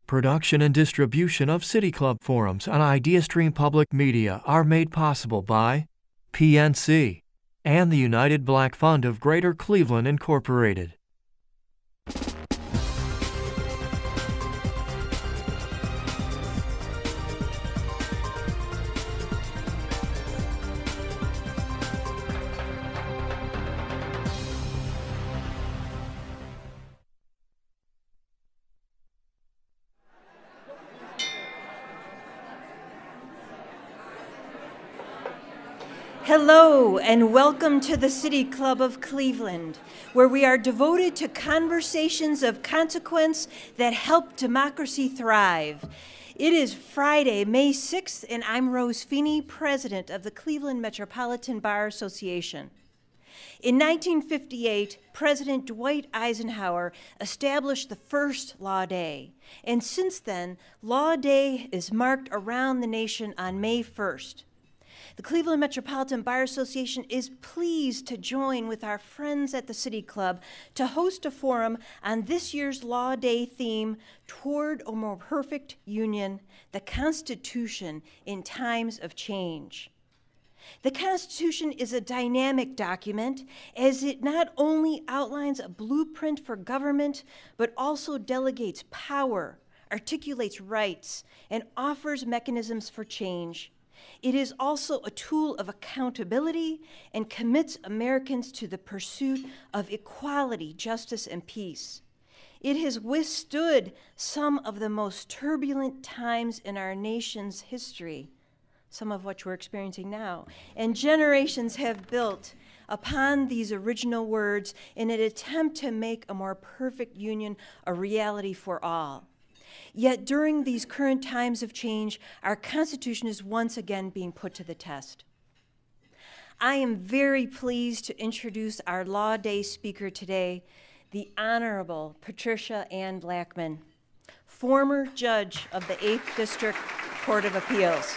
Production and distribution of City Club forums on IdeaStream Public Media are made possible by PNC and the United Black Fund of Greater Cleveland, Incorporated. Hello, and welcome to the City Club of Cleveland, where we are devoted to conversations of consequence that help democracy thrive. It is Friday, May 6th, and I'm Rose Feeney, president of the Cleveland Metropolitan Bar Association. In 1958, President Dwight Eisenhower established the first Law Day, and since then, Law Day is marked around the nation on May 1st. The Cleveland Metropolitan Bar Association is pleased to join with our friends at the City Club to host a forum on this year's Law Day theme, Toward a More Perfect Union, the Constitution in Times of Change. The Constitution is a dynamic document, as it not only outlines a blueprint for government, but also delegates power, articulates rights, and offers mechanisms for change. It is also a tool of accountability and commits Americans to the pursuit of equality, justice, and peace. It has withstood some of the most turbulent times in our nation's history, some of which we're experiencing now, and generations have built upon these original words in an attempt to make a more perfect union a reality for all. Yet during these current times of change, our Constitution is once again being put to the test. I am very pleased to introduce our Law Day speaker today, the Honorable Patricia Ann Blackmon, former judge of the 8th District Court of Appeals.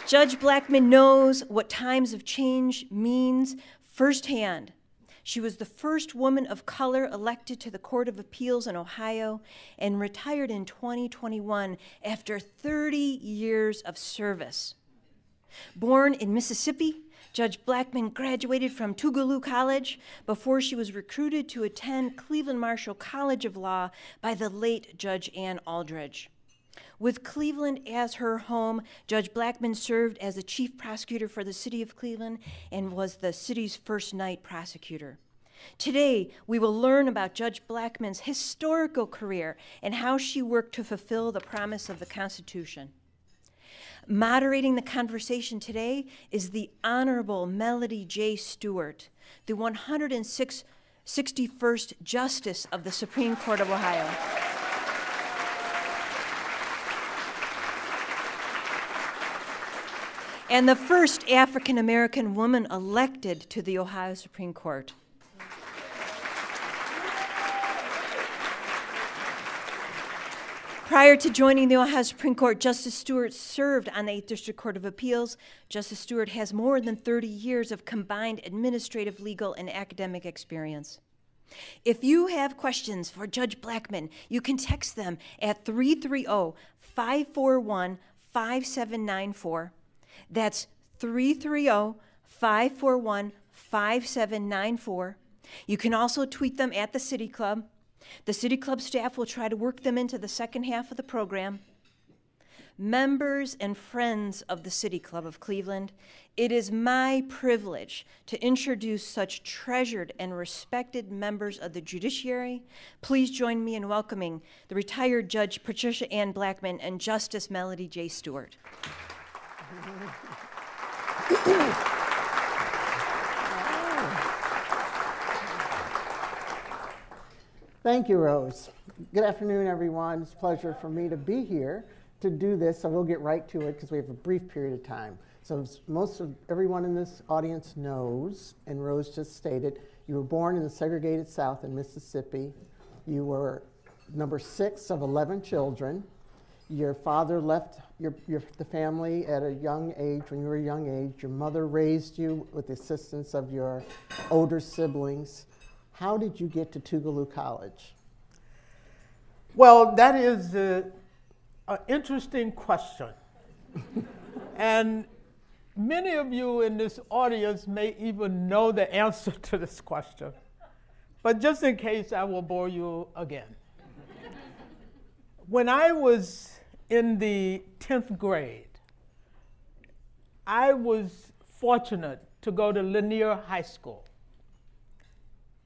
Judge Blackmon knows what times of change means firsthand. She was the first woman of color elected to the Court of Appeals in Ohio and retired in 2021 after 30 years of service. Born in Mississippi, Judge Blackmon graduated from Tougaloo College before she was recruited to attend Cleveland Marshall College of Law by the late Judge Ann Aldridge. With Cleveland as her home, Judge Blackmon served as the chief prosecutor for the city of Cleveland and was the city's first night prosecutor. Today, we will learn about Judge Blackmon's historical career and how she worked to fulfill the promise of the Constitution. Moderating the conversation today is the Honorable Melody J. Stewart, the 161st Justice of the Supreme Court of Ohio. And the first African-American woman elected to the Ohio Supreme Court. Prior to joining the Ohio Supreme Court, Justice Stewart served on the 8th District Court of Appeals. Justice Stewart has more than 30 years of combined administrative, legal, and academic experience. If you have questions for Judge Blackmon, you can text them at 330-541-5794. That's 330-541-5794. You can also tweet them at the City Club. The City Club staff will try to work them into the second half of the program. Members and friends of the City Club of Cleveland, it is my privilege to introduce such treasured and respected members of the judiciary. Please join me in welcoming the retired Judge Patricia Ann Blackmon and Justice Melody J. Stewart. Thank you, Rose. Good afternoon, everyone. It's a pleasure for me to be here to do this, so we'll get right to it because we have a brief period of time. So as most of everyone in this audience knows, and Rose just stated, you were born in the segregated South in Mississippi. You were number 6 of 11 children. Your father left the family at a young age, when you were a young age. Your mother raised you with the assistance of your older siblings. how did you get to Tougaloo College? Well, that is an interesting question. And many of you in this audience may even know the answer to this question. But just in case, I will bore you again. When I was in the 10th grade, I was fortunate to go to Lanier High School.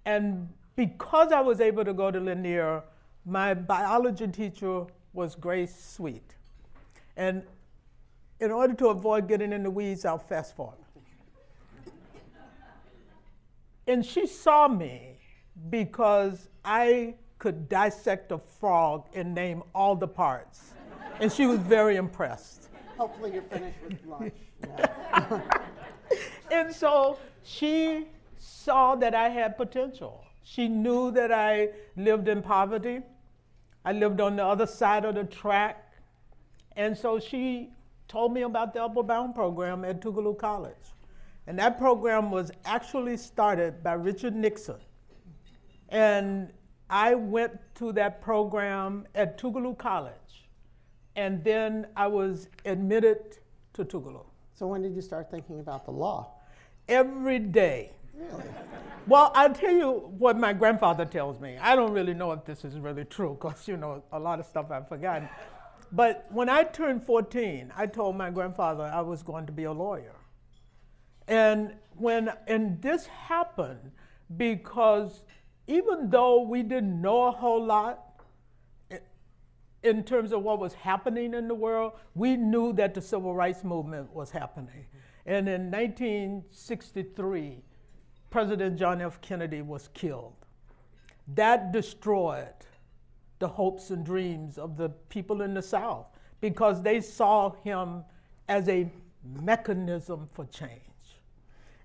And because I was able to go to Lanier, my biology teacher was Grace Sweet. And in order to avoid getting in the weeds, I'll fast forward. And she saw me because I could dissect a frog and name all the parts. And she was very impressed. Hopefully you're finished with lunch. And so she saw that I had potential. She knew that I lived in poverty. I lived on the other side of the track. And so she told me about the Upward Bound program at Tougaloo College. And that program was actually started by Richard Nixon. And I went to that program at Tougaloo College. And then I was admitted to Tougaloo. So when did you start thinking about the law? Every day. Really? Well, I'll tell you what my grandfather tells me. I don't really know if this is really true because, you know, a lot of stuff I've forgotten. But when I turned 14, I told my grandfather I was going to be a lawyer. And this happened because even though we didn't know a whole lot in terms of what was happening in the world, we knew that the civil rights movement was happening. And in 1963, President John F. Kennedy was killed. That destroyed the hopes and dreams of the people in the South because they saw him as a mechanism for change.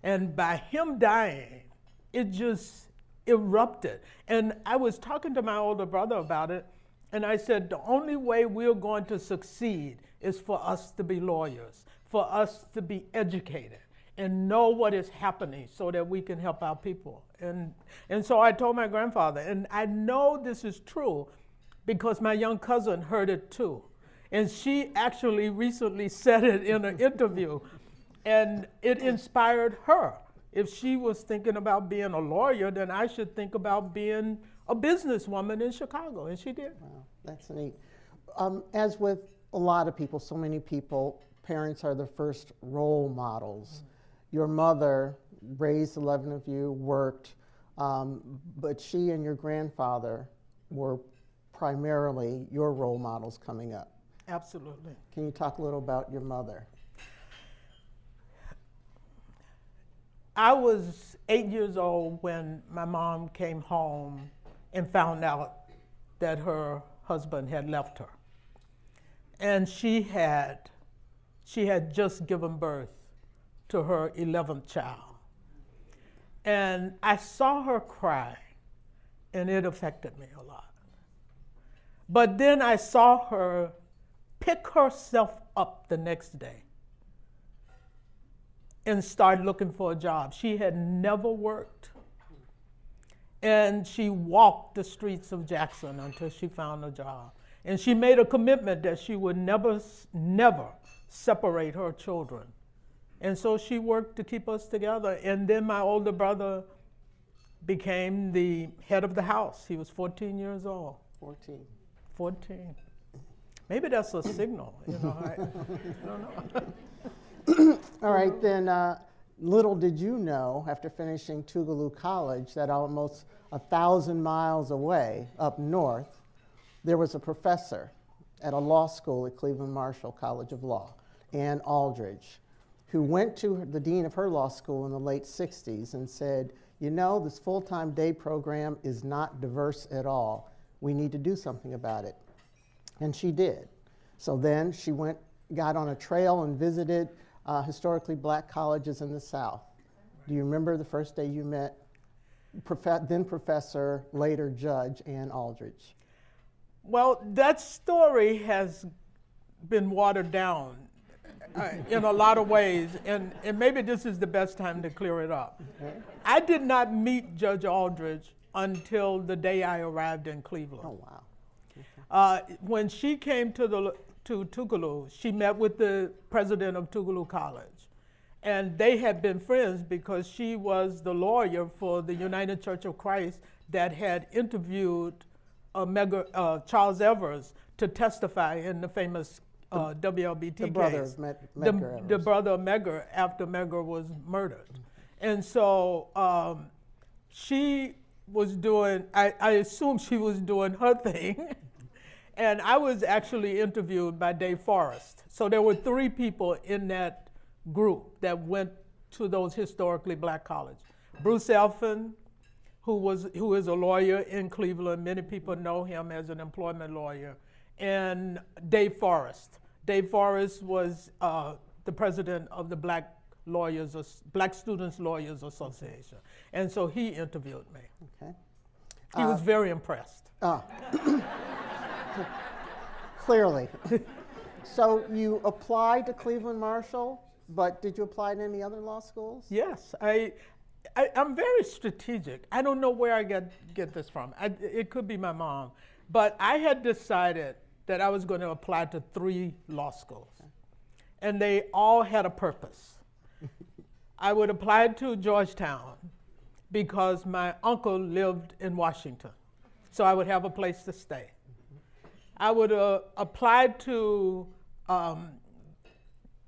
And by him dying, it just erupted. And I was talking to my older brother about it, and I said, the only way we're going to succeed is for us to be lawyers, for us to be educated and know what is happening so that we can help our people. And so I told my grandfather, and I know this is true because my young cousin heard it too. And she actually recently said it in an interview, and it inspired her. If she was thinking about being a lawyer, then I should think about being a businesswoman in Chicago, and she did. Wow, that's neat. As with a lot of people, so many people, parents are the first role models. Your mother raised 11 of you, worked, but she and your grandfather were primarily your role models coming up. Absolutely. Can you talk a little about your mother? I was 8 years old when my mom came home and found out that her husband had left her. And she had just given birth to her 11th child. And I saw her cry, and it affected me a lot. But then I saw her pick herself up the next day and start looking for a job. She had never worked. And she walked the streets of Jackson until she found a job. And she made a commitment that she would never separate her children. And so she worked to keep us together. And then my older brother became the head of the house. He was 14 years old. 14. Maybe that's a signal, you know. I don't know. All right, then little did you know, after finishing Tougaloo College, that almost 1,000 miles away, up north, there was a professor at a law school at Cleveland Marshall College of Law, Ann Aldridge, who went to the dean of her law school in the late 60s and said, you know, this full-time day program is not diverse at all. We need to do something about it. And she did. So then she got on a trail and visited historically black colleges in the South. Do you remember the first day you met then professor, later judge, Ann Aldridge? Well, that story has been watered down in a lot of ways, and maybe this is the best time to clear it up. Okay. I did not meet Judge Aldridge until the day I arrived in Cleveland. Oh, wow. When she came to Tougaloo, she met with the president of Tougaloo College. And they had been friends because she was the lawyer for the United Church of Christ that had interviewed Charles Evers to testify in the famous WLBT The case. brother of Medgar Evers. The brother of Medgar after Medgar was murdered. And so she was doing, I assume she was doing her thing. And I was actually interviewed by Dave Forrest. So there were 3 people in that group that went to those historically black colleges. Bruce Elfin, who is a lawyer in Cleveland. Many people know him as an employment lawyer. And Dave Forrest. Dave Forrest was the president of the Black Students Lawyers Association. And so he interviewed me. Okay. He was very impressed. Clearly. So you applied to Cleveland Marshall, but did you apply to any other law schools? Yes, I'm very strategic. I don't know where I get this from. It could be my mom. But I had decided that I was going to apply to 3 law schools. And they all had a purpose. I would apply to Georgetown because my uncle lived in Washington. So I would have a place to stay. I would apply to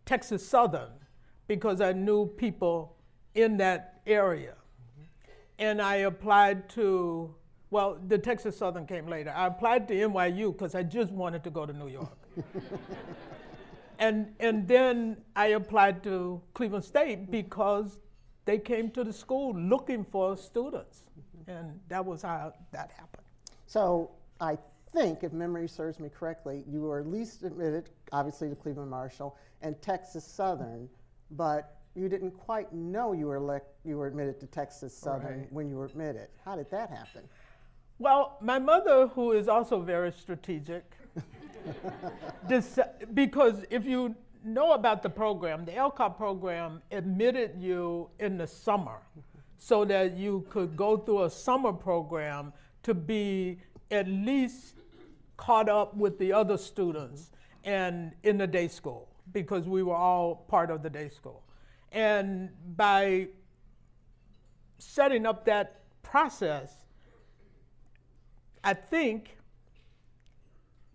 Texas Southern because I knew people in that area. And I applied to, well, the Texas Southern came later. I applied to NYU because I just wanted to go to New York. And then I applied to Cleveland State because they came to the school looking for students. And that was how that happened. So I think, if memory serves me correctly, you were at least admitted, obviously, to Cleveland Marshall and Texas Southern, but you didn't quite know you were admitted to Texas Southern when you were admitted. How did that happen? Well, my mother, who is also very strategic, because if you know about the program, the LCOP program admitted you in the summer so that you could go through a summer program to be at least caught up with the other students and in the day school, because we were all part of the day school. And by setting up that process, I think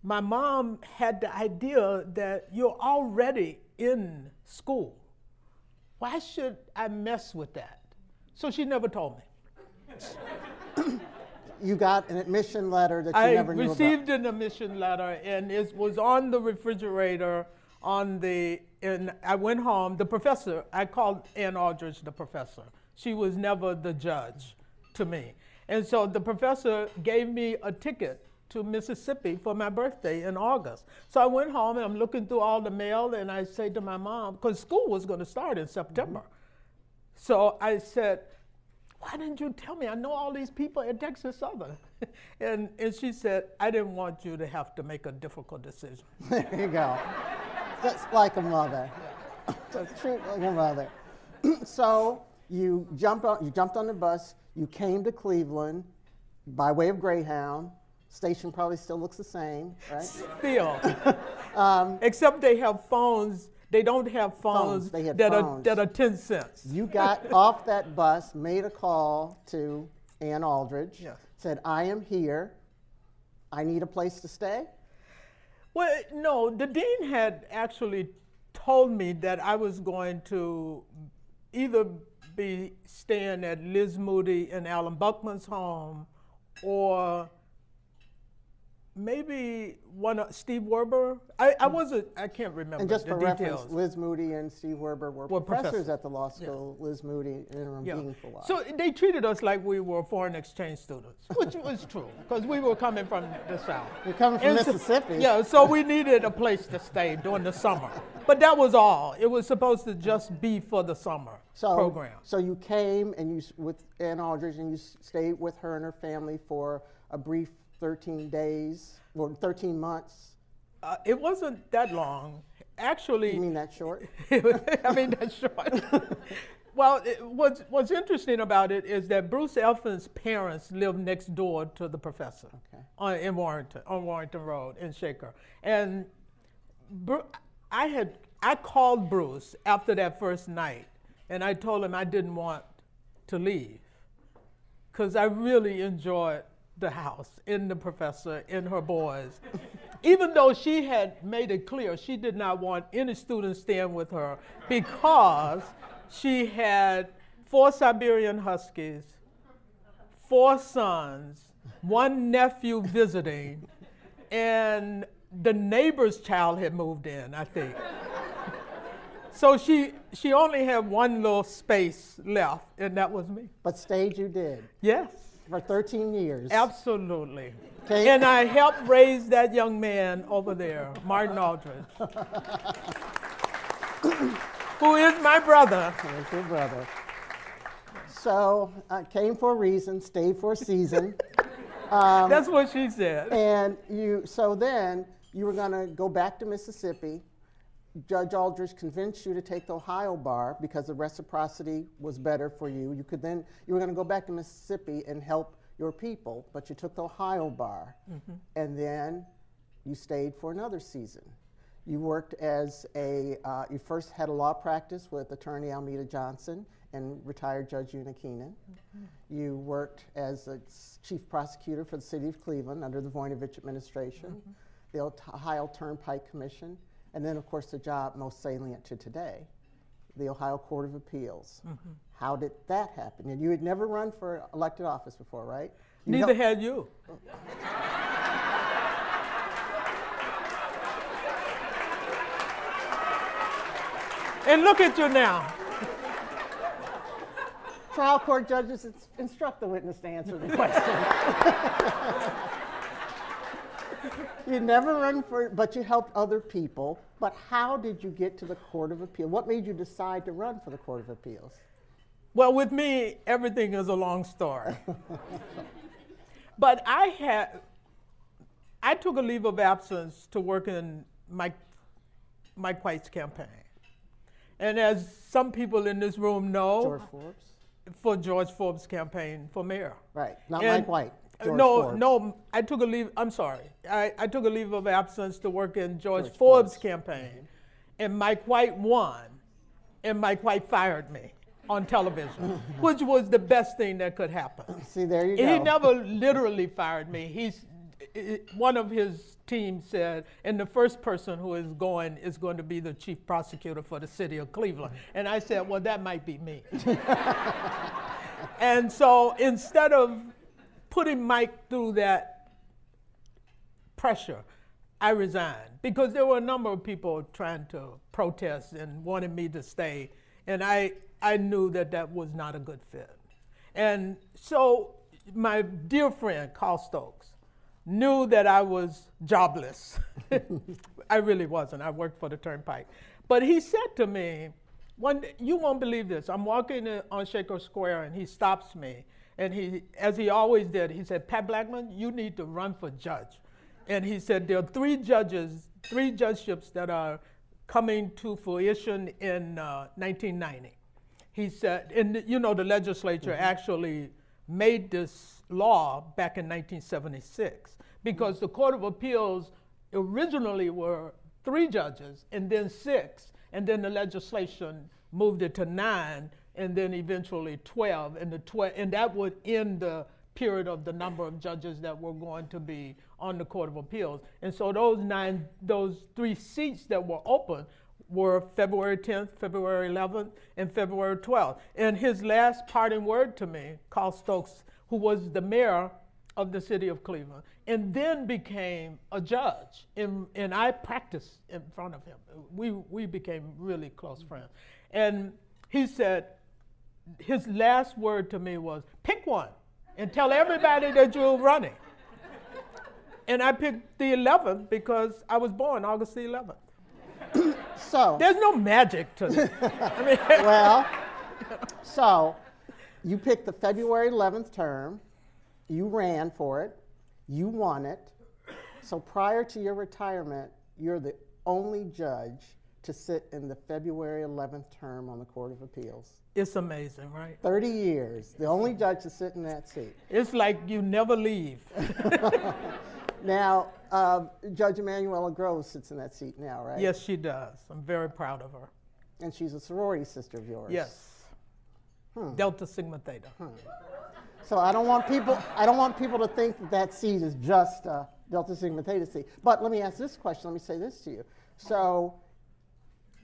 my mom had the idea that you're already in school. Why should I mess with that? So she never told me. You got an admission letter that you never knew about. I received an admission letter, and it was on the refrigerator and I went home. The professor, I called Ann Aldridge the professor. She was never the judge to me. And so the professor gave me a ticket to Mississippi for my birthday in August. So I went home and I'm looking through all the mail, and I say to my mom, because school was going to start in September. So I said, why didn't you tell me? I know all these people at Texas Southern. and she said, I didn't want you to have to make a difficult decision. There you go. Just like a mother. Just treat like a mother. So you jumped on the bus, you came to Cleveland by way of Greyhound. Station probably still looks the same, right? Still. Except they have phones. They don't have phones, that are 10 cents. You got off that bus, made a call to Ann Aldridge, said, I am here. I need a place to stay? Well, no, the dean had actually told me that I was going to either be staying at Liz Moody and Alan Buckman's home, or maybe Steve Werber. I can't remember. And just the for details. reference, Liz Moody and Steve Werber were professors at the law school. Liz Moody, interim dean for a while. So they treated us like we were foreign exchange students, which was true, because we were coming from the South. You're coming from Mississippi. So we needed a place to stay during the summer. But that was all. It was supposed to just be for the summer program. So you came with Ann Aldridge, and you stayed with her and her family for a brief 13 days, or 13 months. It wasn't that long. Actually. You mean that short? I mean that short. Well, what's interesting about it is that Bruce Elfin's parents lived next door to the professor on Warrington Road in Shaker. And I called Bruce after that first night, and I told him I didn't want to leave because I really enjoyed the house, and the professor, and her boys. Even though she had made it clear she did not want any students staying with her because she had 4 Siberian Huskies, 4 sons, 1 nephew visiting, and the neighbor's child had moved in, I think. So she only had 1 little space left, and that was me. But stayed you did. Yes. For 13 years. Absolutely. Okay. And I helped raise that young man over there, Martin Aldridge, who is my brother. There's your brother. So came for a reason, stayed for a season. That's what she said. And then you were going to go back to Mississippi. Judge Aldridge convinced you to take the Ohio bar because the reciprocity was better for you. You were going to go back to Mississippi and help your people, but you took the Ohio bar. And then you stayed for another season. You worked as you first had a law practice with attorney Almeda Johnson and retired Judge Una Keenan. You worked as a chief prosecutor for the city of Cleveland under the Voinovich administration, the Ohio Turnpike Commission, and then, of course, the job most salient to today, the Ohio Court of Appeals. How did that happen? And you had never run for elected office before, right? Neither had you. And look at you now. Trial court judges instruct the witness to answer the question. You never run but you helped other people. But how did you get to the Court of Appeal? What made you decide to run for the Court of Appeals? Well, with me, everything is a long story. But I took a leave of absence to work in Mike White's campaign. And as some people in this room know, George Forbes? For George Forbes' campaign for mayor. Right, not Mike White. No, I took a leave, I'm sorry. I took a leave of absence to work in George Forbes' campaign, and Mike White won, and Mike White fired me on television, which was the best thing that could happen. See, there you go. He never literally fired me. One of his team said, and the first person who is going to be the chief prosecutor for the city of Cleveland. And I said, well, that might be me. And so instead of putting Mike through that pressure, I resigned because there were a number of people trying to protest and wanted me to stay, and I knew that was not a good fit. And so my dear friend, Carl Stokes, knew that I was jobless. I really wasn't. I worked for the Turnpike. But he said to me, one day, you won't believe this, I'm walking on Shaker Square, and he stops me. And as he always did, he said, Pat Blackmon, you need to run for judge. And he said, there are 3 judgeships that are coming to fruition in 1990. He said, and the legislature actually made this law back in 1976 because the Court of Appeals originally were 3 judges and then 6, and then the legislation moved it to 9, and then eventually 12, and that would end the period of the number of judges that were going to be on the Court of Appeals. And so those 3 seats that were open were February 10th, February 11th, and February 12th. And his last parting word to me, Carl Stokes, who was the mayor of the city of Cleveland, and then became a judge, and I practiced in front of him. We became really close friends. And he said, his last word to me was, pick one and tell everybody that you're running. And I picked the 11th because I was born August the 11th. So there's no magic to this. Well, so you picked the February 11th term, you ran for it, you won it. So prior to your retirement, you're the only judge to sit in the February 11th term on the Court of Appeals? It's amazing, right? 30 years, the only judge to sit in that seat. It's like you never leave. Now, Judge Emanuela Groves sits in that seat now, right? Yes, she does. I'm very proud of her. And she's a sorority sister of yours. Yes. Delta Sigma Theta. So I don't want people to think that that seat is just Delta Sigma Theta seat. But let me ask this question. Let me say this to you. So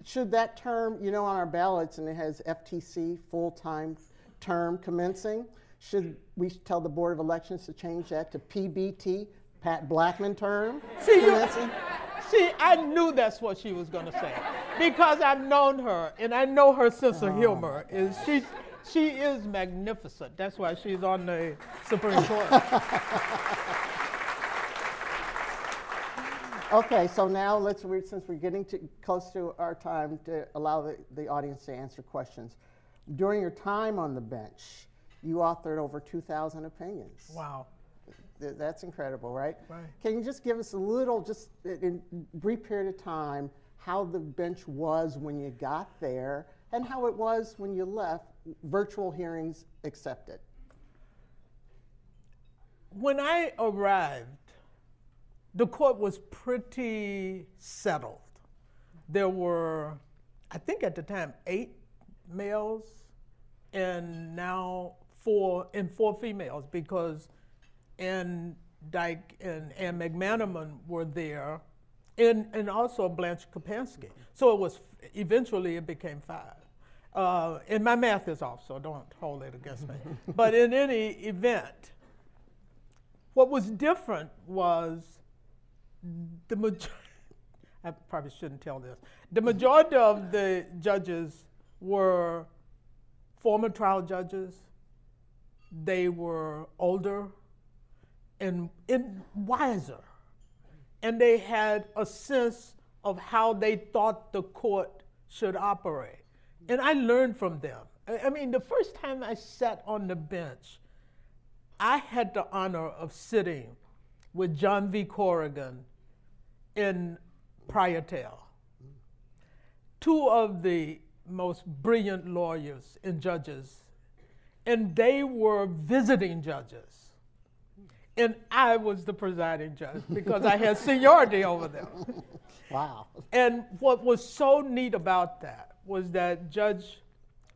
should that term, on our ballots, and it has FTC, full-time term commencing, should we tell the Board of Elections to change that to PBT, Pat Blackmon term? See, I knew that's what she was going to say, because I've known her, and I know her sense of humor. She is magnificent. That's why she's on the Supreme Court. Okay, so now since we're getting close to our time to allow the audience to answer questions. During your time on the bench, you authored over 2,000 opinions. Wow. That's incredible, right? Right. Can you just give us a little, just in a brief period of time, how the bench was when you got there and how it was when you left, virtual hearings accepted? When I arrived, the court was pretty settled. There were, I think at the time, 8 males and now 4 females, because Ann Dyke and Ann McManaman were there, and also Blanche Kapansky. So eventually it became 5. And my math is off, so don't hold it against me. But in any event, what was different was I probably shouldn't tell this. The majority of the judges were former trial judges. They were older and wiser. And they had a sense of how they thought the court should operate. And I learned from them. I mean, the first time I sat on the bench, I had the honor of sitting with John V. Corrigan and Pryortel, 2 of the most brilliant lawyers and judges, and they were visiting judges. And I was the presiding judge because I had seniority over them. Wow. And what was so neat about that was that Judge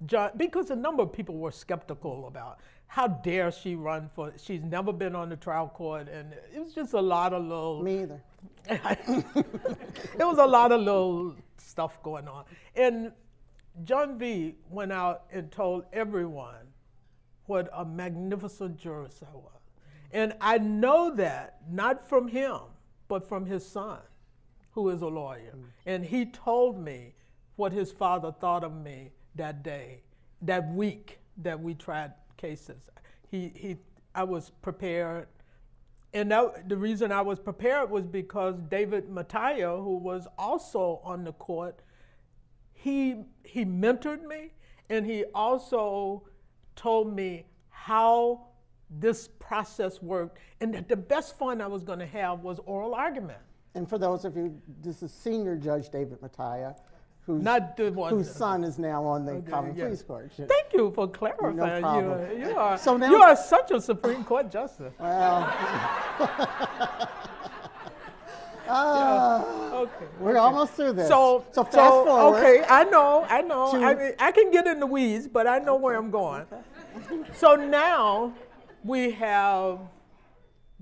John, because a number of people were skeptical about how dare she run for, she's never been on the trial court, and it was just a lot of little. Me either. It was a lot of little stuff going on. And John V. went out and told everyone what a magnificent jurist I was. And I know that not from him, but from his son, who is a lawyer. And he told me what his father thought of me that day, that week that we tried cases. I was prepared. And the reason I was prepared was because David Mattia, who was also on the court, he mentored me, and he also told me how this process worked, and that the best fun I was going to have was oral argument. And for those of you, this is Senior Judge David Mattia, whose son is now on the Common Pleas Court. Thank you for clarifying. No problem. You are So now, you are such a Supreme Court justice. Well, Okay. We're almost through this. So fast forward. Okay, I know. I mean, I can get in the weeds, but I know where I'm going. So now we have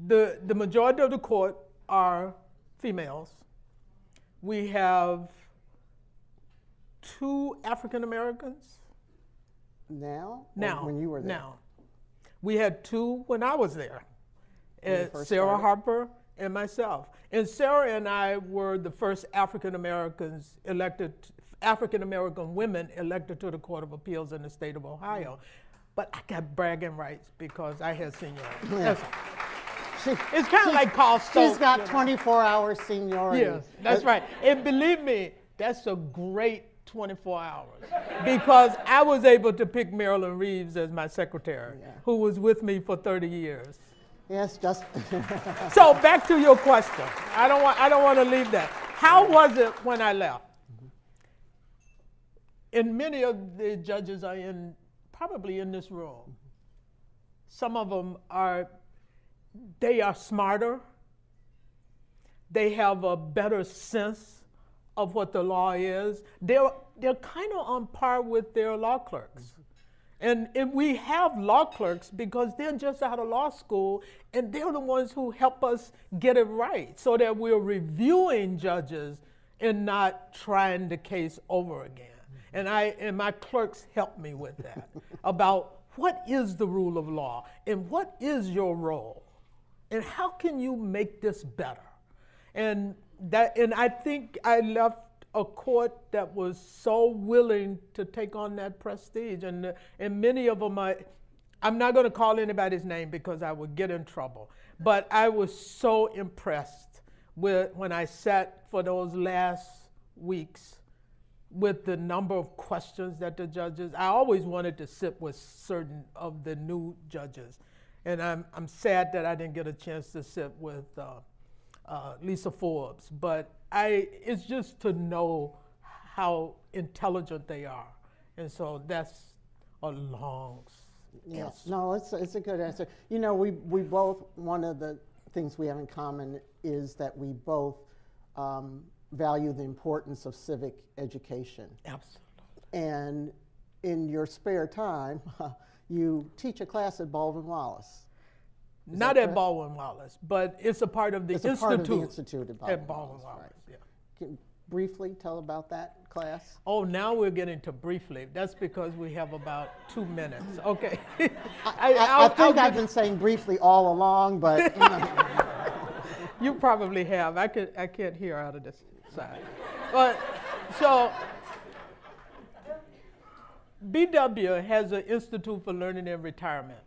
the majority of the court are females. We have 2 African Americans. Now? Now. When you were there? Now. We had 2 when I was there. Sarah started? Harper and myself. And Sarah and I were the first African American women elected to the Court of Appeals in the state of Ohio. But I got bragging rights because I had seniority. Yeah. It's kind of like Carl Stokes. She's got 24-hour seniority. Yes, that's right. And believe me, that's a great 24 hours because I was able to pick Marilyn Reeves as my secretary, who was with me for 30 years. Yes, just. So back to your question. I don't want to leave that. How was it when I left? and many of the judges are probably in this room. Some of them they are smarter. They have a better sense of what the law is. They're kind of on par with their law clerks. And we have law clerks because they're just out of law school, and they're the ones who help us get it right, so that we're reviewing judges and not trying the case over again. And my clerks help me with that, about what is the rule of law and what is your role and how can you make this better. And I think I left a court that was so willing to take on that prestige, and many of them I'm not going to call anybody's name because I would get in trouble, but I was so impressed when I sat for those last weeks with the number of questions that the judges. I always wanted to sit with certain of the new judges, and I'm sad that I didn't get a chance to sit with Lisa Forbes, but it's just to know how intelligent they are. And so that's a long answer. No, it's a good answer. You know, we both, one of the things we have in common is that we both value the importance of civic education. Absolutely. And in your spare time, you teach a class at Baldwin-Wallace. Not at Baldwin-Wallace, but it's a part of the institute. It's a part of the institute at Baldwin-Wallace. Right. Yeah. Can you briefly tell about that class? Oh, now we're getting to briefly. That's because we have about 2 minutes. Okay. I think I've been saying briefly all along, but you know. You probably have. I can't hear out of this side. But so BW has an Institute for Learning and Retirement.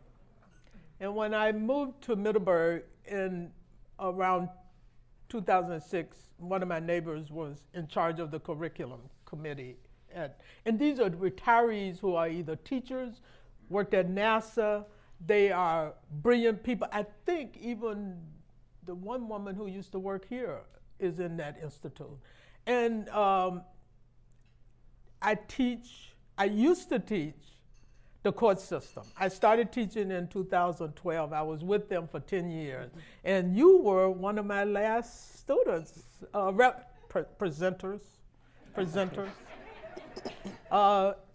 And when I moved to Middleburg in around 2006, one of my neighbors was in charge of the curriculum committee. And these are retirees who are either teachers, worked at NASA, they are brilliant people. I think even the one woman who used to work here is in that institute. And I used to teach the court system. I started teaching in 2012. I was with them for 10 years. And you were one of my last students, presenters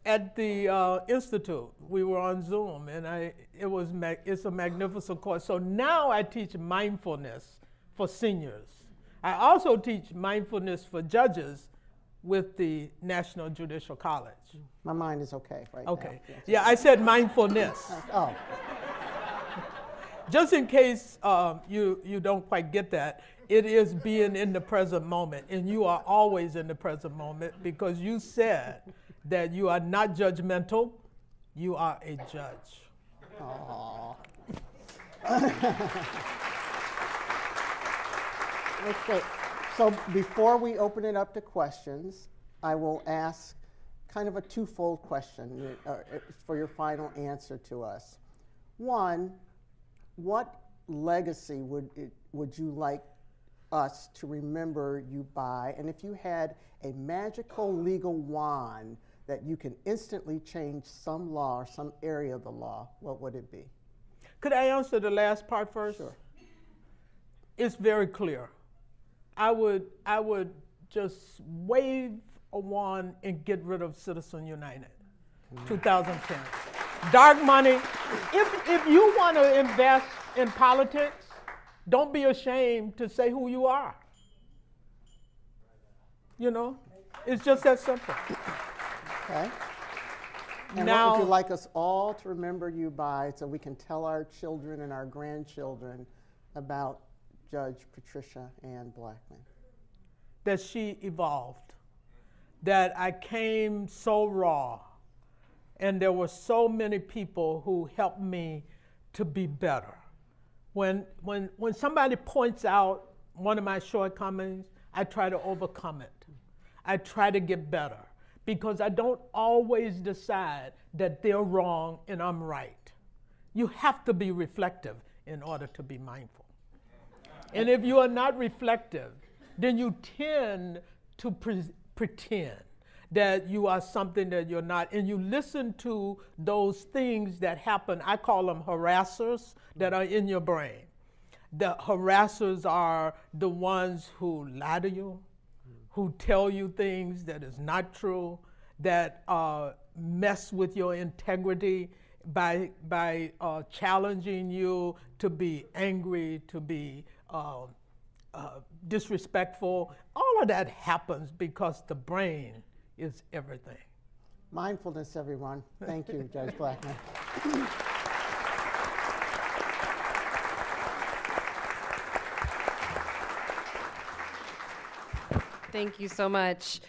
at the Institute. We were on Zoom, and it's a magnificent course. So now I teach mindfulness for seniors. I also teach mindfulness for judges with the National Judicial College. My mind is okay right now. Okay. Yeah, I said mindfulness. Oh. Just in case you don't quite get that, it is being in the present moment, and you are always in the present moment because you said that you are not judgmental, you are a judge. Aww. Okay, so before we open it up to questions, I will ask kind of a twofold question for your final answer to us. One, what legacy would you like us to remember you by? And if you had a magical legal wand that you can instantly change some law or some area of the law, what would it be? Could I answer the last part first? Sure. It's very clear. I would just wave a wand and get rid of Citizen United, 2010. Dark money. If you want to invest in politics, don't be ashamed to say who you are. You know, it's just that simple. Okay. And now, what would you like us all to remember you by so we can tell our children and our grandchildren about Judge Patricia Ann Blackmon? That she evolved, that I came so raw, and there were so many people who helped me to be better. When somebody points out one of my shortcomings, I try to overcome it. I try to get better because I don't always decide that they're wrong and I'm right. You have to be reflective in order to be mindful. And if you are not reflective, then you tend to pretend. that you are something that you're not, and you listen to those things that happen. I call them harassers that are in your brain. The harassers are the ones who lie to you, who tell you things that is not true, that mess with your integrity by challenging you to be angry, to be disrespectful. All of that happens because the brain is everything. Mindfulness, everyone. Thank you, Judge Blackmon. Thank you so much.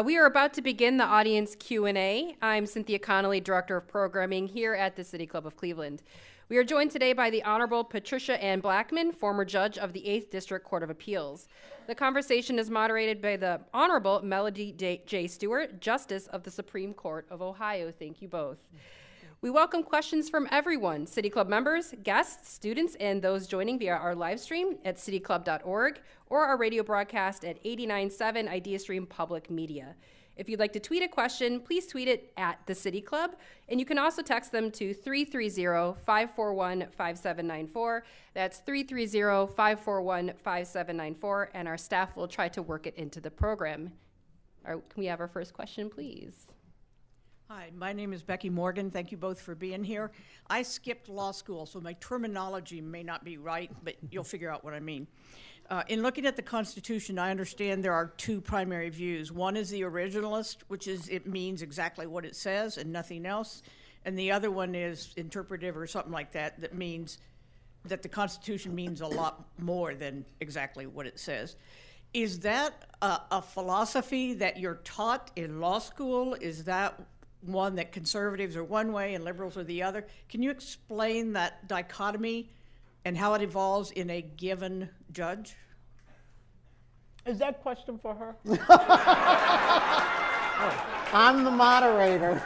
We are about to begin the audience Q&A. I'm Cynthia Connolly, Director of Programming here at the City Club of Cleveland. We are joined today by the Honorable Patricia Ann Blackmon, former judge of the 8th District Court of Appeals. The conversation is moderated by the Honorable Melody J. Stewart, Justice of the Supreme Court of Ohio. Thank you both. We welcome questions from everyone, City Club members, guests, students, and those joining via our live stream at cityclub.org or our radio broadcast at 89.7 IdeaStream Public Media. If you'd like to tweet a question, please tweet it at the City Club, and you can also text them to 330-541-5794. That's 330-541-5794, and our staff will try to work it into the program. Can we have our first question, please? Hi, my name is Becky Morgan. Thank you both for being here. I skipped law school, so my terminology may not be right, but you'll figure out what I mean. In looking at the Constitution, I understand there are two primary views. One is the originalist, which is it means exactly what it says and nothing else. And the other one is interpretive or something like that, that means that the Constitution means a lot more than exactly what it says. Is that a philosophy that you're taught in law school? Is that one that conservatives are one way and liberals are the other? Can you explain that dichotomy and how it evolves in a given judge? Is that question for her? I'm the moderator.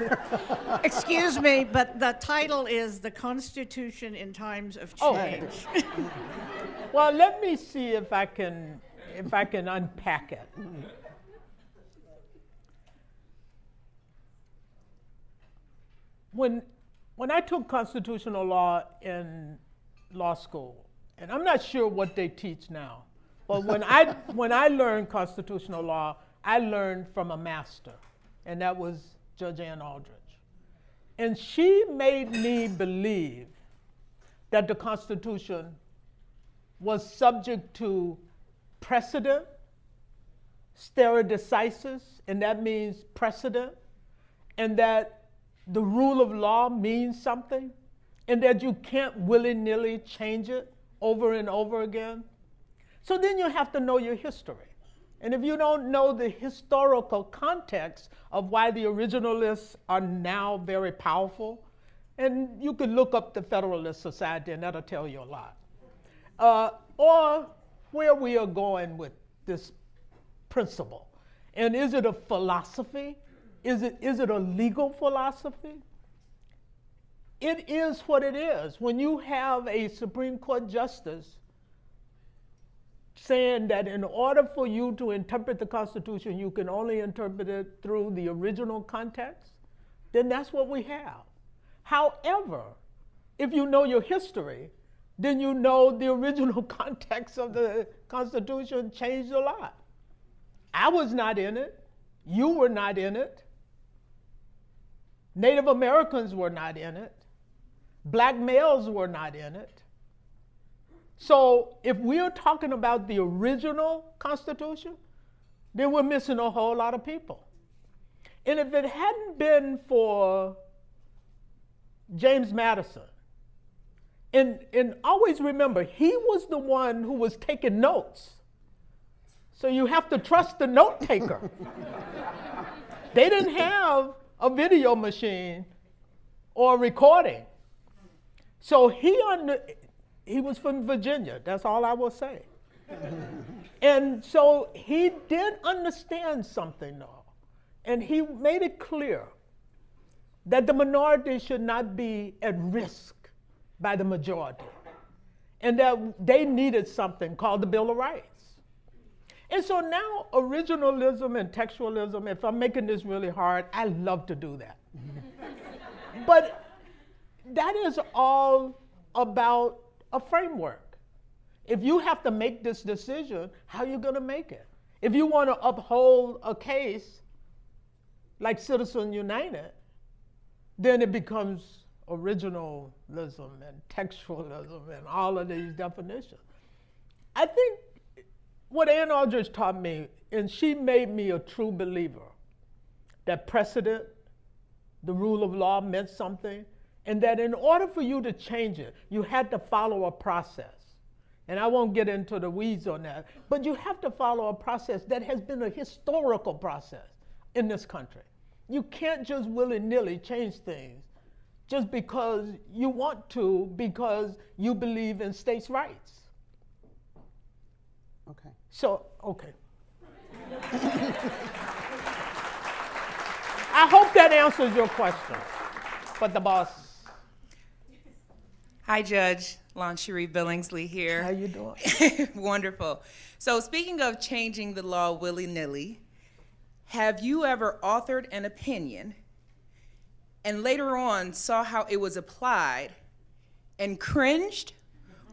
Excuse me, but the title is The Constitution in Times of Change. Oh. Well, let me see if I can unpack it. When I took constitutional law in law school, and I'm not sure what they teach now, but when I learned constitutional law, I learned from a master, and that was Judge Ann Aldridge. And she made me believe that the Constitution was subject to precedent, stare decisis, and that means precedent, and that the rule of law means something, and that you can't willy-nilly change it over and over again. So then you have to know your history. And if you don't know the historical context of why the originalists are now very powerful, and you could look up the Federalist Society and that'll tell you a lot. Or where we are going with this principle. And is it a philosophy? Is it a legal philosophy? It is what it is. When you have a Supreme Court justice saying that in order for you to interpret the Constitution, you can only interpret it through the original context, then that's what we have. However, if you know your history, then you know the original context of the Constitution changed a lot. I was not in it. You were not in it. Native Americans were not in it. Black males were not in it. So if we're talking about the original Constitution, then we're missing a whole lot of people. And if it hadn't been for James Madison, and always remember, he was the one who was taking notes. So you have to trust the note taker. They didn't have a video machine or a recording. So he was from Virginia, that's all I will say. And so he did understand something though. And he made it clear that the minority should not be at risk by the majority. And that they needed something called the Bill of Rights. And so now originalism and textualism, if I'm making this really hard, I love to do that. But that is all about a framework. If you have to make this decision, how are you going to make it? If you want to uphold a case like Citizens United, then it becomes originalism and textualism and all of these definitions. I think what Ann Aldrich taught me, and she made me a true believer, that precedent, the rule of law meant something, and that in order for you to change it, you had to follow a process. And I won't get into the weeds on that, but you have to follow a process that has been a historical process in this country. You can't just willy-nilly change things just because you want to, because you believe in states' rights. Okay. So, okay. I hope that answers your question. But the boss. Hi, Judge. Lansherie Billingsley here. How you doing? Wonderful. So speaking of changing the law willy-nilly, have you ever authored an opinion and later on saw how it was applied and cringed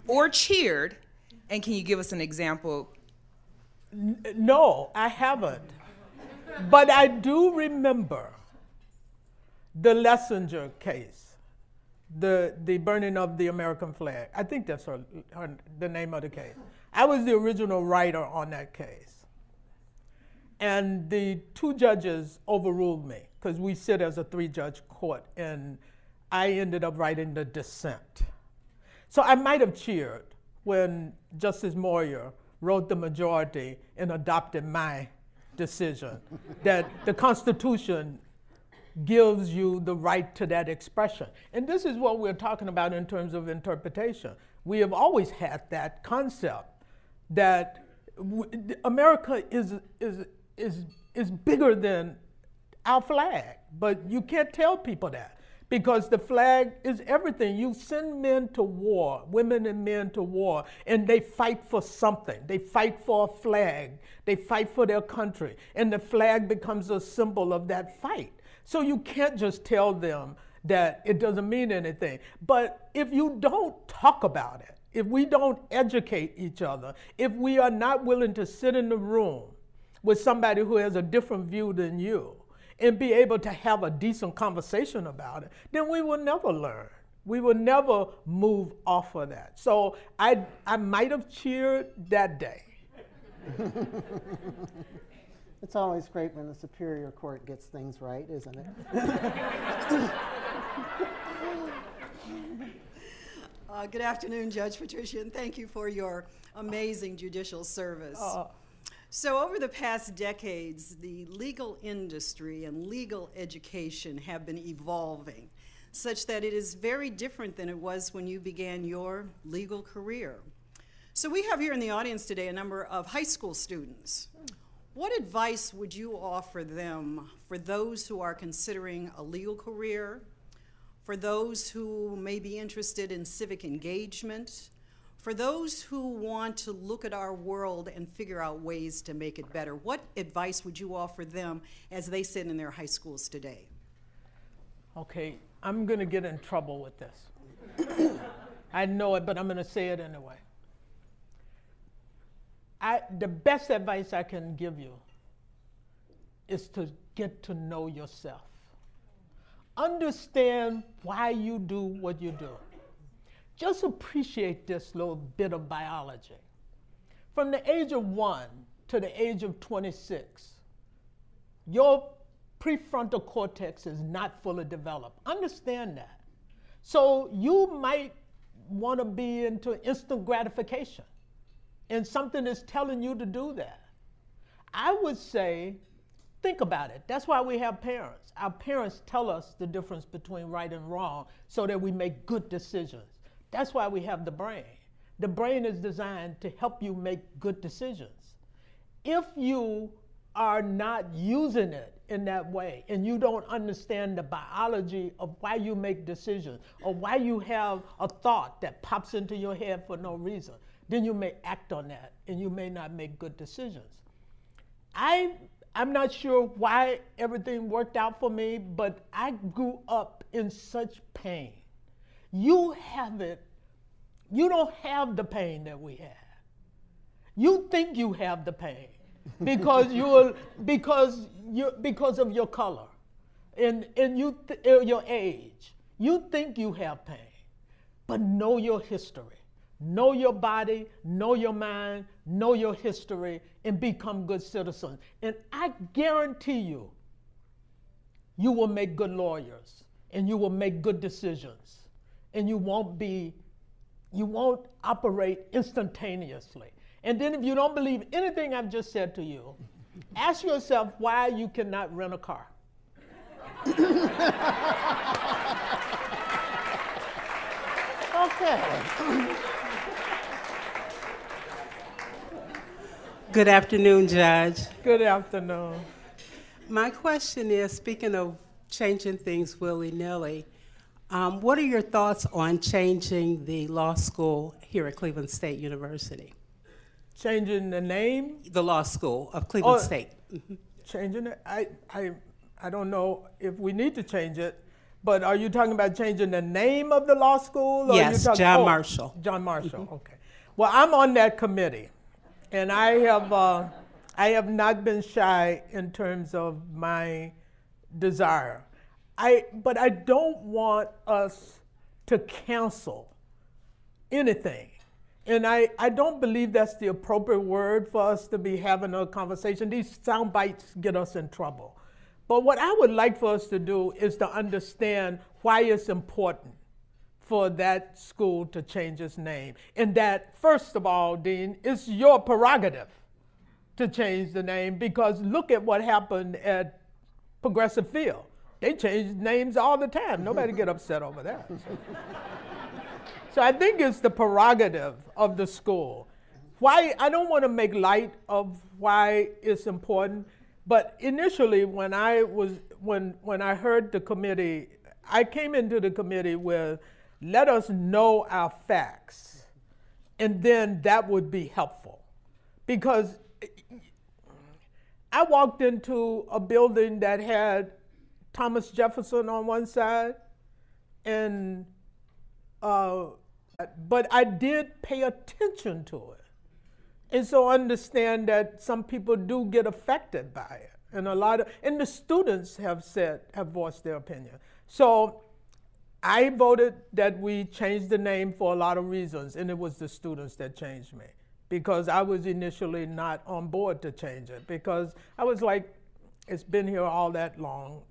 or cheered? And can you give us an example? No, I haven't. But I do remember the Lessinger case, the burning of the American flag. I think that's the name of the case. I was the original writer on that case. And the two judges overruled me, because we sit as a 3-judge court, and I ended up writing the dissent. So I might have cheered when Justice Moyer wrote the majority and adopted my decision, that the Constitution gives you the right to that expression. And this is what we're talking about in terms of interpretation. We have always had that concept that America is bigger than our flag, but you can't tell people that, because the flag is everything. You send men to war, women and men to war, and they fight for something. They fight for a flag. They fight for their country, and the flag becomes a symbol of that fight. So you can't just tell them that it doesn't mean anything. But if you don't talk about it, if we don't educate each other, if we are not willing to sit in the room with somebody who has a different view than you and be able to have a decent conversation about it, then we will never learn. We will never move off of that. So I might have cheered that day. It's always great when the Superior Court gets things right, isn't it? Good afternoon, Judge Patricia, and thank you for your amazing judicial service. So over the past decades, the legal industry and legal education have been evolving, such that it is very different than it was when you began your legal career. So we have here in the audience today a number of high school students. What advice would you offer them for those who are considering a legal career, for those who may be interested in civic engagement, for those who want to look at our world and figure out ways to make it better? What advice would you offer them as they sit in their high schools today? Okay, I'm going to get in trouble with this. I know it, but I'm going to say it anyway. The best advice I can give you is to get to know yourself. Understand why you do what you do. Just appreciate this little bit of biology. From the age of 1 to the age of 26, your prefrontal cortex is not fully developed. Understand that. So you might want to be into instant gratification, and something is telling you to do that. I would say, think about it. That's why we have parents. Our parents tell us the difference between right and wrong so that we make good decisions. That's why we have the brain. The brain is designed to help you make good decisions. If you are not using it in that way, and you don't understand the biology of why you make decisions, or why you have a thought that pops into your head for no reason, then you may act on that, and you may not make good decisions. I'm not sure why everything worked out for me, but I grew up in such pain. You don't have the pain that we have. You think you have the pain because because of your color and your age. You think you have pain, but know your history. Know your body, know your mind, know your history, and become good citizens. And I guarantee you, you will make good lawyers, and you will make good decisions, and you won't operate instantaneously. And then if you don't believe anything I've just said to you, ask yourself why you cannot rent a car. Okay. Good afternoon, Judge. Good afternoon. My question is, speaking of changing things willy-nilly, what are your thoughts on changing the law school here at Cleveland State University? Changing the name? The law school of Cleveland State. Mm-hmm. Changing it? I don't know if we need to change it, but are you talking about changing the name of the law school? Or yes, are you John Marshall. John Marshall, mm-hmm. Okay. Well, I'm on that committee, and I have not been shy in terms of my desire. But I don't want us to cancel anything. And I don't believe that's the appropriate word for us to be having a conversation. These sound bites get us in trouble. But what I would like for us to do is to understand why it's important for that school to change its name. And that, first of all, Dean, it's your prerogative to change the name, because look at what happened at Progressive Field. They change names all the time. Nobody get upset over that. So I think it's the prerogative of the school. Why I don't want to make light of why it's important, but initially when I heard the committee, I came into the committee with, let us know our facts, and then that would be helpful. Because I walked into a building that had Thomas Jefferson on one side, and but I did pay attention to it. And so understand that some people do get affected by it. And and the students have voiced their opinion. So I voted that we change the name for a lot of reasons, and it was the students that changed me. Because I was initially not on board to change it, because I was like, it's been here all that long,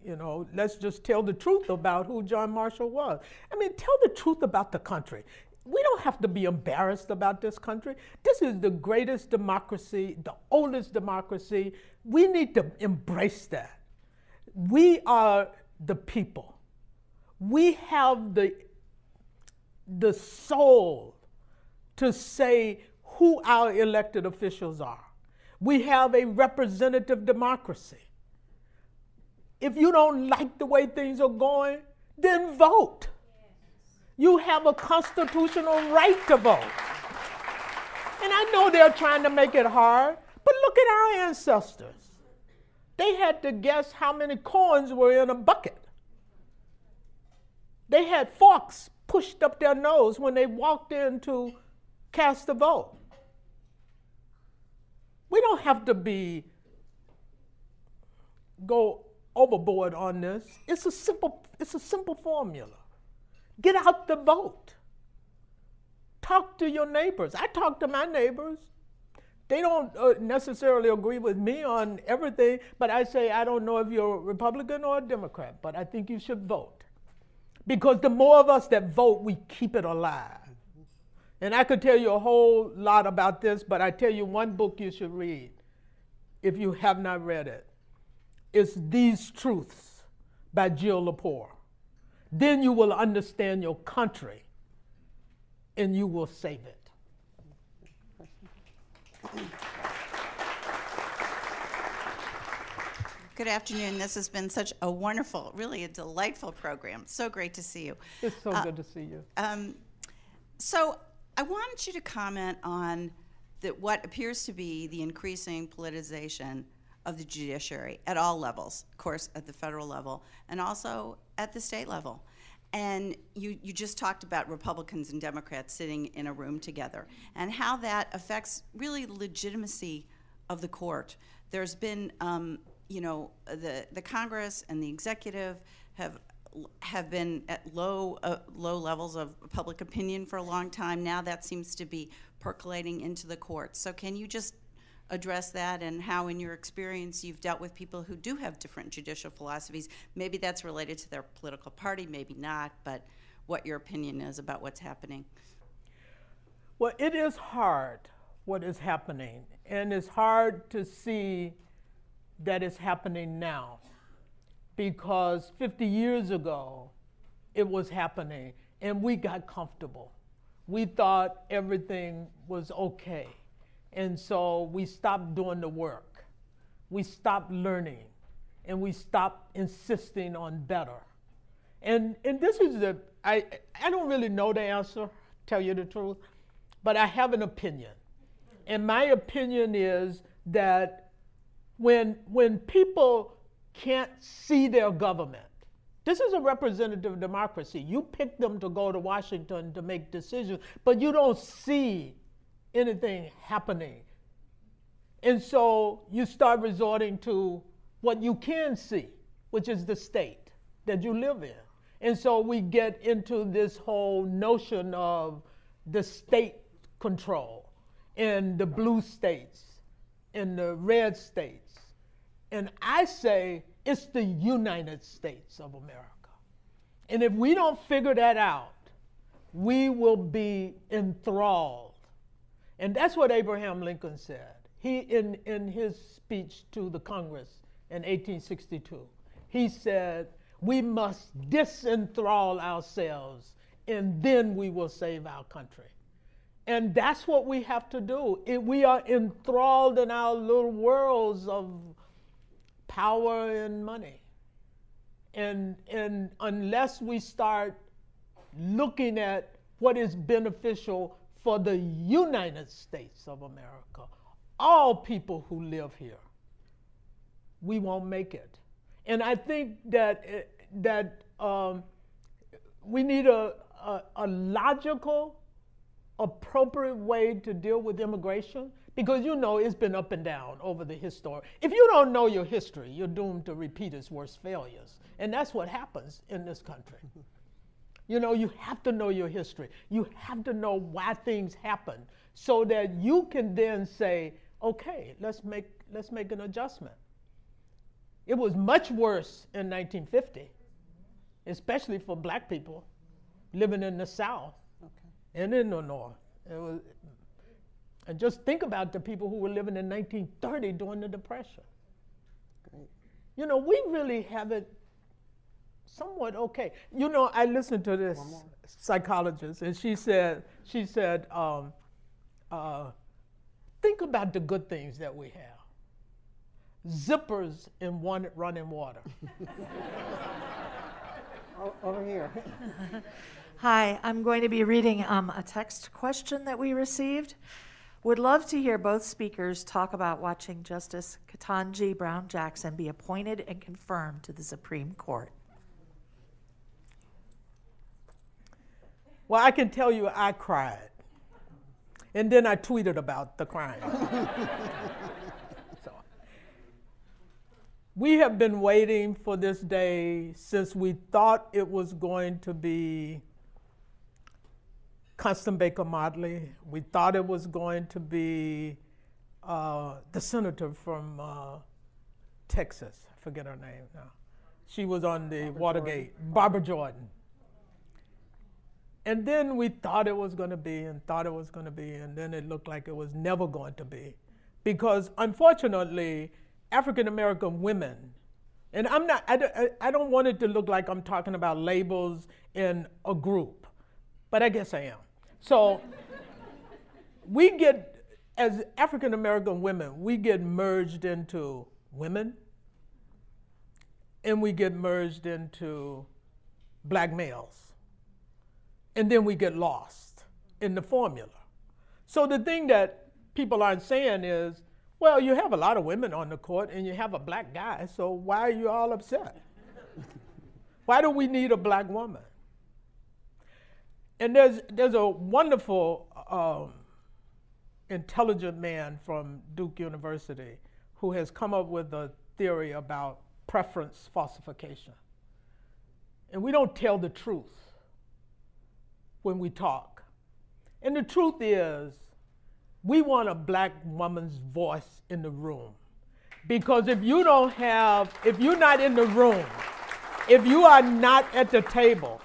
let's just tell the truth about who John Marshall was. I mean, tell the truth about the country. We don't have to be embarrassed about this country. This is the greatest democracy, the oldest democracy. We need to embrace that. We are the people. We have the soul to say who our elected officials are. We have a representative democracy. If you don't like the way things are going, then vote. You have a constitutional right to vote. And I know they're trying to make it hard, but look at our ancestors. They had to guess how many coins were in a bucket. They had forks pushed up their nose when they walked in to cast a vote. We don't have to go overboard on this. It's a simple formula. Get out the vote. Talk to your neighbors. I talk to my neighbors. They don't necessarily agree with me on everything, but I say, I don't know if you're a Republican or a Democrat, but I think you should vote. Because the more of us that vote, we keep it alive. And I could tell you a whole lot about this, but I tell you one book you should read if you have not read it. It's These Truths by Jill Lepore. Then you will understand your country and you will save it. Good afternoon. This has been such a wonderful, really a delightful program. So great to see you. It's so good to see you. So I wanted you to comment on what appears to be the increasing politicization of the judiciary at all levels, of course, at the federal level, and also at the state level. And you just talked about Republicans and Democrats sitting in a room together and how that affects really legitimacy of the court. There's been, the Congress and the executive have been at low levels of public opinion for a long time. Now that seems to be percolating into the courts. So can you just address that and how, in your experience, you've dealt with people who do have different judicial philosophies? Maybe that's related to their political party, maybe not, but what your opinion is about what's happening. Well, it is hard what is happening, and it's hard to see that it's happening now, because 50 years ago it was happening and we got comfortable. We thought everything was okay. And so we stopped doing the work. We stopped learning, and we stopped insisting on better. And this is I don't really know the answer, tell you the truth, but I have an opinion. And my opinion is that when people can't see their government, this is a representative democracy. You pick them to go to Washington to make decisions, but you don't see anything happening. And so you start resorting to what you can see, which is the state that you live in. And so we get into this whole notion of the state control and the blue states and the red states. And I say it's the United States of America. And if we don't figure that out, we will be enthralled. And that's what Abraham Lincoln said. He, in his speech to the Congress in 1862, he said, we must disenthrall ourselves, and then we will save our country. And that's what we have to do. We are enthralled in our little worlds of power and money. And unless we start looking at what is beneficial for the United States of America, all people who live here, we won't make it. And I think that we need a logical, appropriate way to deal with immigration, because it's been up and down over the history. If you don't know your history, you're doomed to repeat its worst failures. And that's what happens in this country. You have to know your history. You have to know why things happen so that you can then say, okay, let's make an adjustment. It was much worse in 1950, especially for black people living in the South and in the North. And just think about the people who were living in 1930 during the Depression. Great. We really have it somewhat okay. I listened to this psychologist, and she said, think about the good things that we have. Zippers in running water. Over here. Hi, I'm going to be reading a text question that we received. Would love to hear both speakers talk about watching Justice Ketanji Brown Jackson be appointed and confirmed to the Supreme Court. Well, I can tell you I cried. And then I tweeted about the crying. So, we have been waiting for this day since we thought it was going to be Constance Baker Motley. We thought it was going to be the senator from Texas. I forget her name now. She was on the Watergate, Barbara Jordan. And then we thought it was going to be and thought it was going to be, and then it looked like it was never going to be. Because unfortunately, African American women, and I don't want it to look like I'm talking about labels in a group, but I guess I am. So we get, as African American women, we get merged into women, and we get merged into black males. And then we get lost in the formula. So the thing that people aren't saying is, Well, you have a lot of women on the court and you have a black guy, so why are you all upset? Why do we need a black woman? And there's a wonderful, intelligent man from Duke University who has come up with a theory about preference falsification. And we don't tell the truth when we talk. And the truth is, we want a black woman's voice in the room. Because if you're not in the room, if you are not at the table,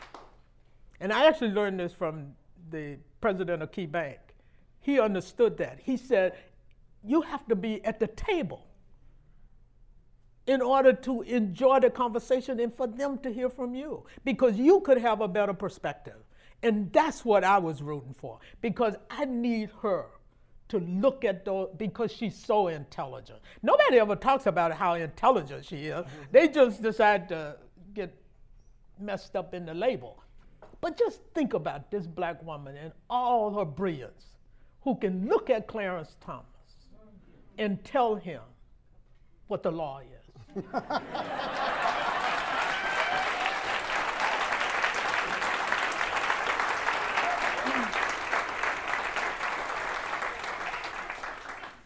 and I actually learned this from the president of Key Bank. He understood that. He said, you have to be at the table in order to enjoy the conversation and for them to hear from you, because you could have a better perspective. And that's what I was rooting for, because I need her to look at those, because she's so intelligent. Nobody ever talks about how intelligent she is. They just decide to get messed up in the label. But just think about this black woman and all her brilliance, who can look at Clarence Thomas and tell him what the law is.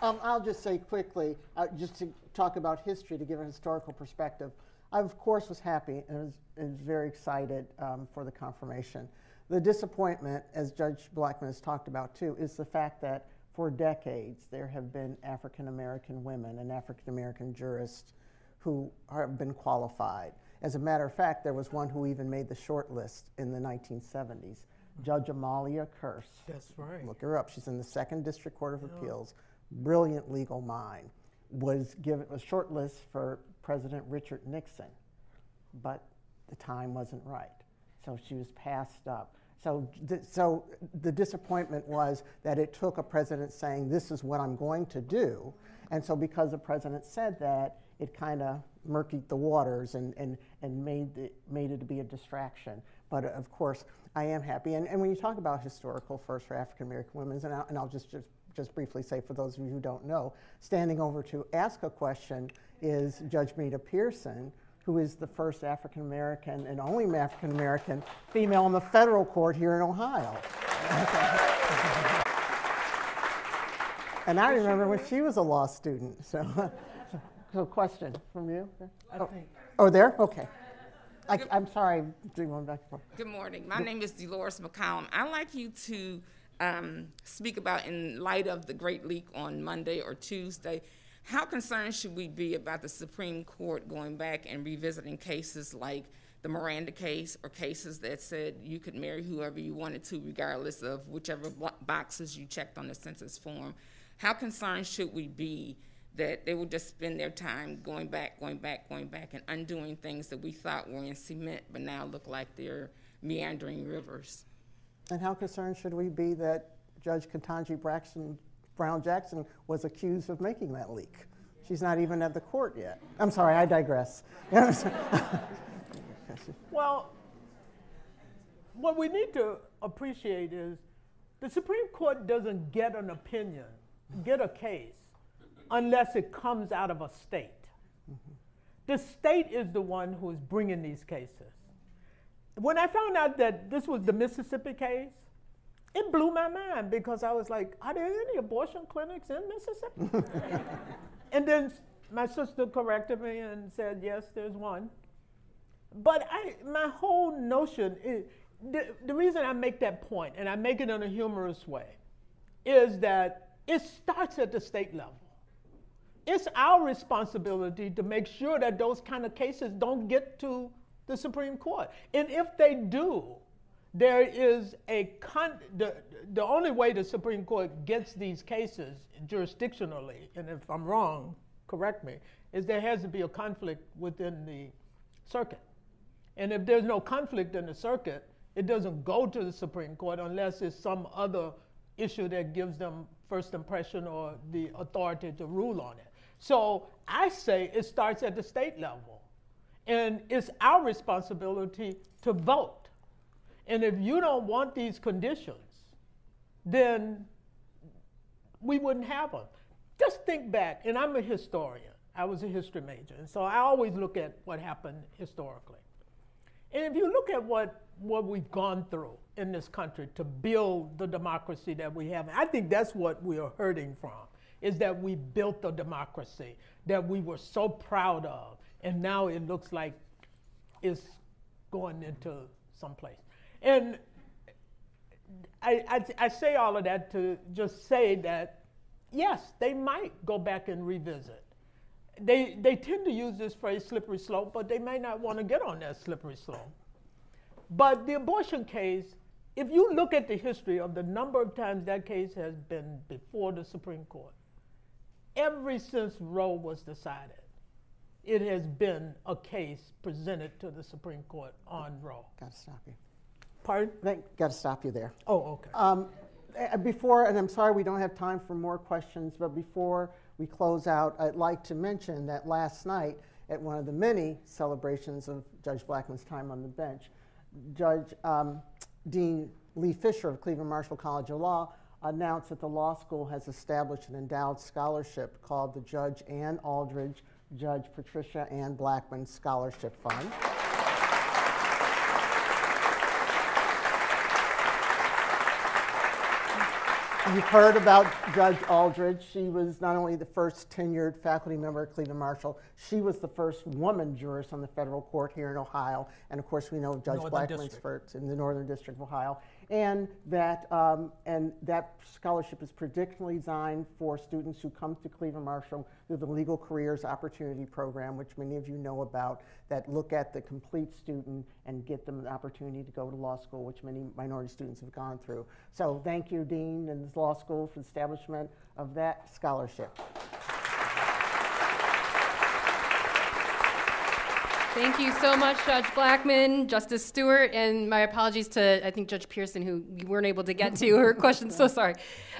I'll just say quickly, just to talk about history, to give a historical perspective. I, of course, was happy and was very excited for the confirmation. The disappointment, as Judge Blackmon has talked about too, is the fact that for decades there have been African-American women and African-American jurists who have been qualified. As a matter of fact, there was one who even made the short list in the 1970s, Judge Amalia Kearse. That's right. Look her up. She's in the 2nd District Court of Appeals. Brilliant legal mind. Was given a short list for President Richard Nixon, but the time wasn't right. So she was passed up. So the disappointment was that it took a president saying, this is what I'm going to do. And so because the president said that, it kind of murkied the waters and made it to be a distraction. But of course, I am happy. And when you talk about historical first for African American women, and I'll just briefly say for those of you who don't know, standing over to ask a question is Judge Meta Pearson, who is the first African American and only African American female on the federal court here in Ohio. And I remember when she was a law student. So question from you? Oh, there? Okay. I'm sorry, going back and forth. Good morning. My name is Dolores McCollum. I'd like you to speak about, in light of the Great Leak on Monday or Tuesday, how concerned should we be about the Supreme Court going back and revisiting cases like the Miranda case, or cases that said you could marry whoever you wanted to regardless of whichever boxes you checked on the census form? How concerned should we be that they will just spend their time going back, and undoing things that we thought were in cement but now look like they're meandering rivers? And how concerned should we be that Judge Ketanji Brown Jackson was accused of making that leak? She's not even at the court yet. I'm sorry, I digress. Well, what we need to appreciate is the Supreme Court doesn't get an opinion, get a case, unless it comes out of a state. The state is the one who is bringing these cases. When I found out that this was the Mississippi case, it blew my mind, because I was like, are there any abortion clinics in Mississippi? And then my sister corrected me and said, yes, there's one. But my whole notion is, the reason I make that point, and I make it in a humorous way, is that it starts at the state level. It's our responsibility to make sure that those kind of cases don't get to the Supreme Court. And if they do, there is the only way the Supreme Court gets these cases jurisdictionally, and if I'm wrong, correct me, is there has to be a conflict within the circuit. And if there's no conflict in the circuit, it doesn't go to the Supreme Court unless it's some other issue that gives them first impression or the authority to rule on it. So I say it starts at the state level. And it's our responsibility to vote. And if you don't want these conditions, then we wouldn't have them. Just think back, and I'm a historian. I was a history major, and so I always look at what happened historically. And if you look at what we've gone through in this country to build the democracy that we have, I think that's what we are hurting from, is that we built a democracy that we were so proud of, and now it looks like it's going into someplace. And I say all of that to just say that, yes, they might go back and revisit. They tend to use this phrase slippery slope, but they may not want to get on that slippery slope. But the abortion case, if you look at the history of the number of times that case has been before the Supreme Court, ever since Roe was decided, it has been a case presented to the Supreme Court on Roe. Got to stop you. Pardon? Got to stop you there. Oh, okay. Before, and I'm sorry we don't have time for more questions, but before we close out, I'd like to mention that last night, at one of the many celebrations of Judge Blackmon's time on the bench, Judge Dean Lee Fisher of Cleveland Marshall College of Law announced that the law school has established an endowed scholarship called the Judge Ann Aldridge, Judge Patricia Ann Blackmon Scholarship Fund. You've heard about Judge Aldridge. She was not only the first tenured faculty member at Cleveland Marshall, she was the first woman jurist on the federal court here in Ohio. And of course, we know Judge Blackmon's first in the Northern District of Ohio. And that scholarship is particularly designed for students who come to Cleveland Marshall through the Legal Careers Opportunity Program, which many of you know about, that look at the complete student and get them an opportunity to go to law school, which many minority students have gone through. So thank you, Dean, and the law school for the establishment of that scholarship. Thank you so much, Judge Blackmon, Justice Stewart, and my apologies to, I think, Judge Pearson, who we weren't able to get to her questions. So sorry.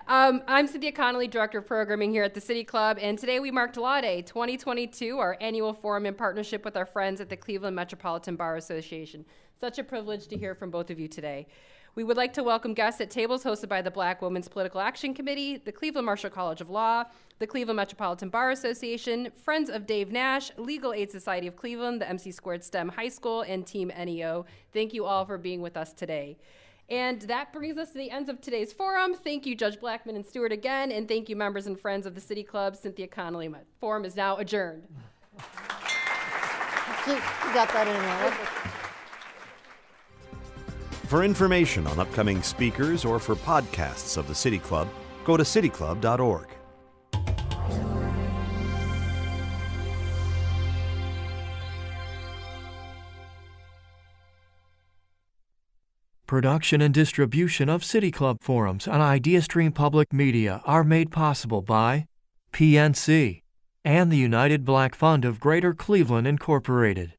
I'm Cynthia Connolly, Director of Programming here at the City Club, and today we marked Law Day 2022, our annual forum in partnership with our friends at the Cleveland Metropolitan Bar Association. Such a privilege to hear from both of you today. We would like to welcome guests at tables hosted by the Black Women's Political Action Committee, the Cleveland Marshall College of Law, the Cleveland Metropolitan Bar Association, Friends of Dave Nash, Legal Aid Society of Cleveland, the MC Squared STEM High School, and Team NEO. Thank you all for being with us today. And that brings us to the end of today's forum. Thank you, Judge Blackmon and Stewart again, and thank you, members and friends of the City Club. Cynthia Connolly. My forum is now adjourned. You got that in there. For information on upcoming speakers or for podcasts of the City Club, go to cityclub.org. Production and distribution of City Club forums on IdeaStream Public Media are made possible by PNC and the United Black Fund of Greater Cleveland, Incorporated.